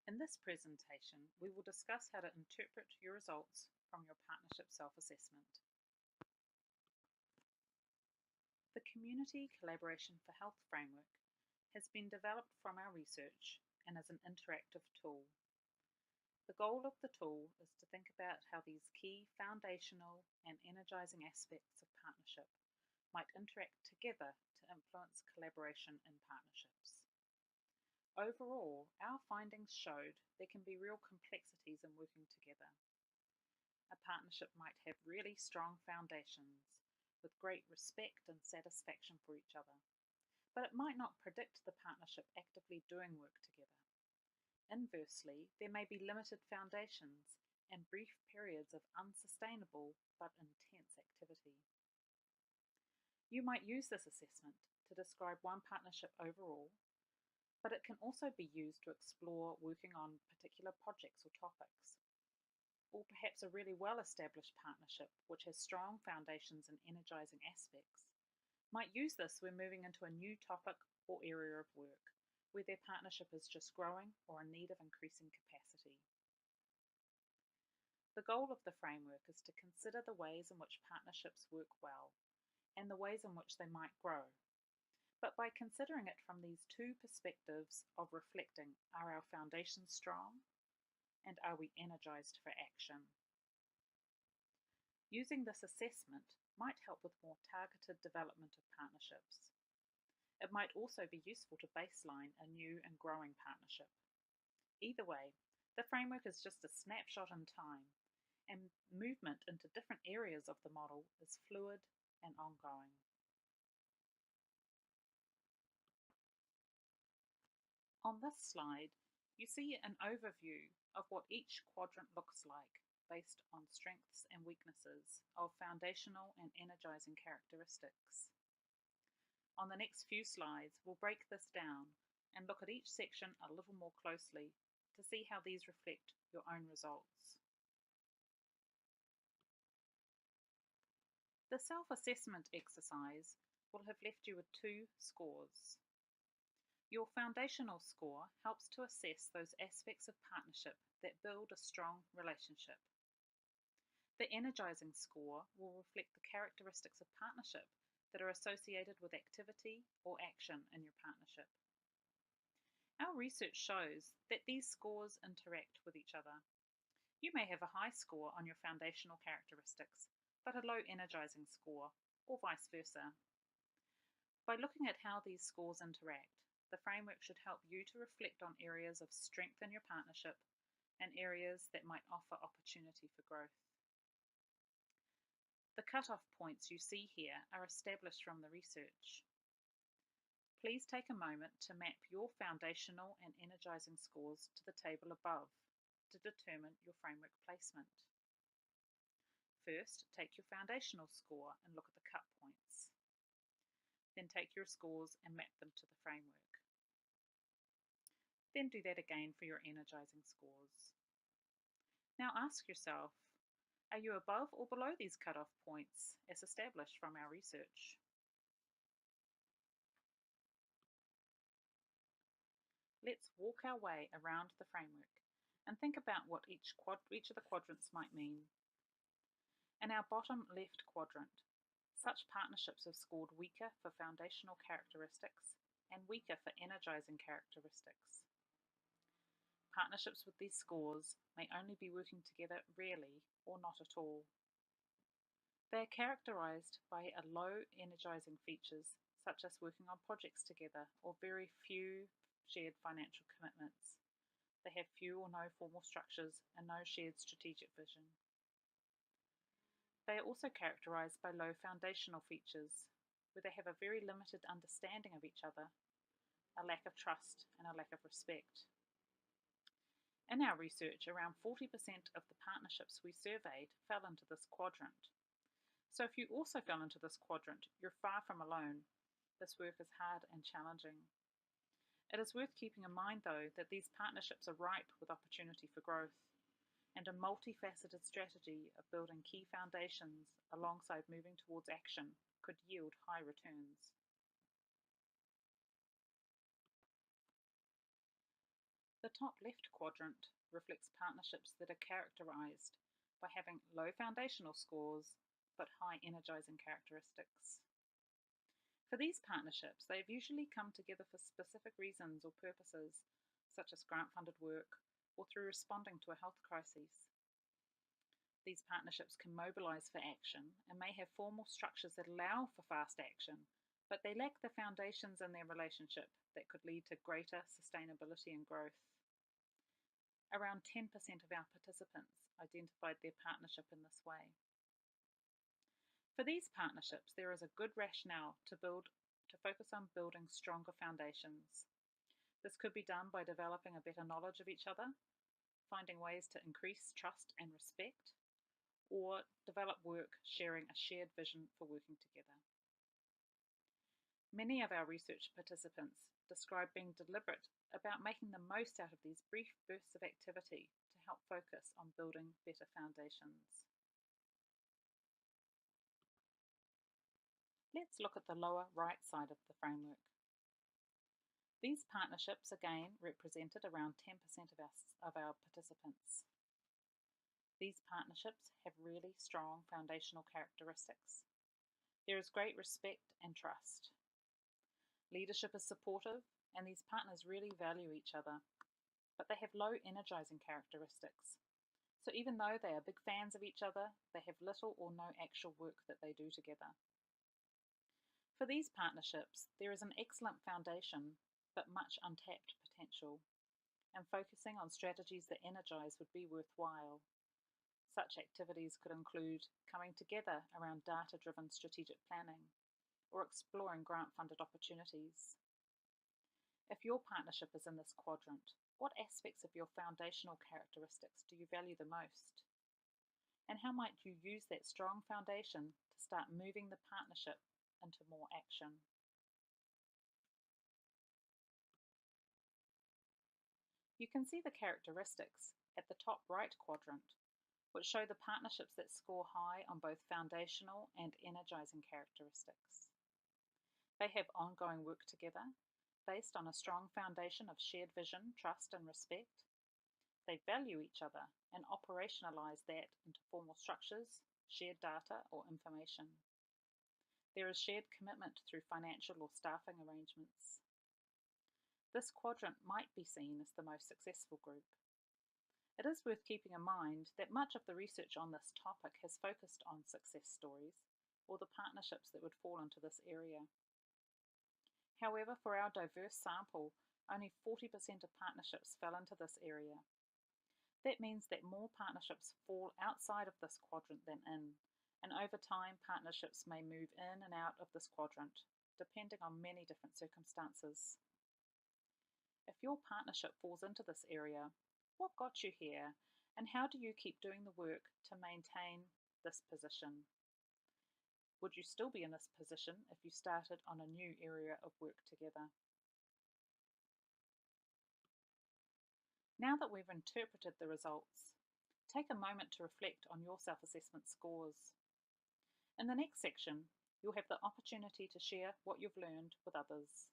In this presentation, we will discuss how to interpret your results from your partnership self-assessment. The Community Collaboration for Health framework has been developed from our research and is an interactive tool. The goal of the tool is to think about how these key foundational and energizing aspects of partnership might interact together to influence collaboration in partnerships. Overall, our findings showed there can be real complexities in working together. A partnership might have really strong foundations with great respect and satisfaction for each other, but it might not predict the partnership actively doing work together. Inversely, there may be limited foundations and brief periods of unsustainable but intense activity. You might use this assessment to describe one partnership overall, but it can also be used to explore working on particular projects or topics. Or perhaps a really well-established partnership which has strong foundations and energizing aspects might use this when moving into a new topic or area of work where their partnership is just growing or in need of increasing capacity. The goal of the framework is to consider the ways in which partnerships work well and the ways in which they might grow. But by considering it from these two perspectives of reflecting, are our foundations strong and are we energized for action? Using this assessment might help with more targeted development of partnerships. It might also be useful to baseline a new and growing partnership. Either way, the framework is just a snapshot in time, and movement into different areas of the model is fluid and ongoing. On this slide, you see an overview of what each quadrant looks like based on strengths and weaknesses of foundational and energizing characteristics. On the next few slides, we'll break this down and look at each section a little more closely to see how these reflect your own results. The self-assessment exercise will have left you with two scores. Your foundational score helps to assess those aspects of partnership that build a strong relationship. The energizing score will reflect the characteristics of partnership that are associated with activity or action in your partnership. Our research shows that these scores interact with each other. You may have a high score on your foundational characteristics, but a low energizing score, or vice versa. By looking at how these scores interact, the framework should help you to reflect on areas of strength in your partnership and areas that might offer opportunity for growth. The cutoff points you see here are established from the research. Please take a moment to map your foundational and energizing scores to the table above to determine your framework placement. First, take your foundational score and look at the cut points. Then take your scores and map them to the framework. Then do that again for your energizing scores. Now ask yourself, are you above or below these cutoff points as established from our research? Let's walk our way around the framework and think about what each of the quadrants might mean. In our bottom left quadrant, such partnerships have scored weaker for foundational characteristics and weaker for energizing characteristics. Partnerships with these scores may only be working together rarely or not at all. They are characterized by a low energizing features such as working on projects together or very few shared financial commitments. They have few or no formal structures and no shared strategic vision. They are also characterized by low foundational features, where they have a very limited understanding of each other, a lack of trust and a lack of respect. In our research, around 40% of the partnerships we surveyed fell into this quadrant. So if you also fell into this quadrant, you're far from alone. This work is hard and challenging. It is worth keeping in mind, though, that these partnerships are ripe with opportunity for growth, and a multifaceted strategy of building key foundations alongside moving towards action could yield high returns. The top left quadrant reflects partnerships that are characterized by having low foundational scores but high energizing characteristics. For these partnerships, they have usually come together for specific reasons or purposes, such as grant-funded work or through responding to a health crisis. These partnerships can mobilize for action and may have formal structures that allow for fast action, but they lack the foundations in their relationship that could lead to greater sustainability and growth. Around 10% of our participants identified their partnership in this way. For these partnerships, there is a good rationale to focus on building stronger foundations. This could be done by developing a better knowledge of each other, finding ways to increase trust and respect, or develop work sharing a shared vision for working together. Many of our research participants describe being deliberate about making the most out of these brief bursts of activity to help focus on building better foundations. Let's look at the lower right side of the framework. These partnerships again represented around 10% of our participants. These partnerships have really strong foundational characteristics. There is great respect and trust. Leadership is supportive, and these partners really value each other, but they have low energizing characteristics. So even though they are big fans of each other, they have little or no actual work that they do together. For these partnerships, there is an excellent foundation, but much untapped potential, and focusing on strategies that energize would be worthwhile. Such activities could include coming together around data-driven strategic planning, or exploring grant-funded opportunities. If your partnership is in this quadrant, what aspects of your foundational characteristics do you value the most? And how might you use that strong foundation to start moving the partnership into more action? You can see the characteristics at the top right quadrant, which show the partnerships that score high on both foundational and energizing characteristics. They have ongoing work together, based on a strong foundation of shared vision, trust, and respect. They value each other and operationalize that into formal structures, shared data, or information. There is shared commitment through financial or staffing arrangements. This quadrant might be seen as the most successful group. It is worth keeping in mind that much of the research on this topic has focused on success stories, or the partnerships that would fall into this area. However, for our diverse sample, only 40% of partnerships fell into this area. That means that more partnerships fall outside of this quadrant than in, and over time partnerships may move in and out of this quadrant, depending on many different circumstances. If your partnership falls into this area, what got you here, and how do you keep doing the work to maintain this position? Would you still be in this position if you started on a new area of work together? Now that we've interpreted the results, take a moment to reflect on your self-assessment scores. In the next section, you'll have the opportunity to share what you've learned with others.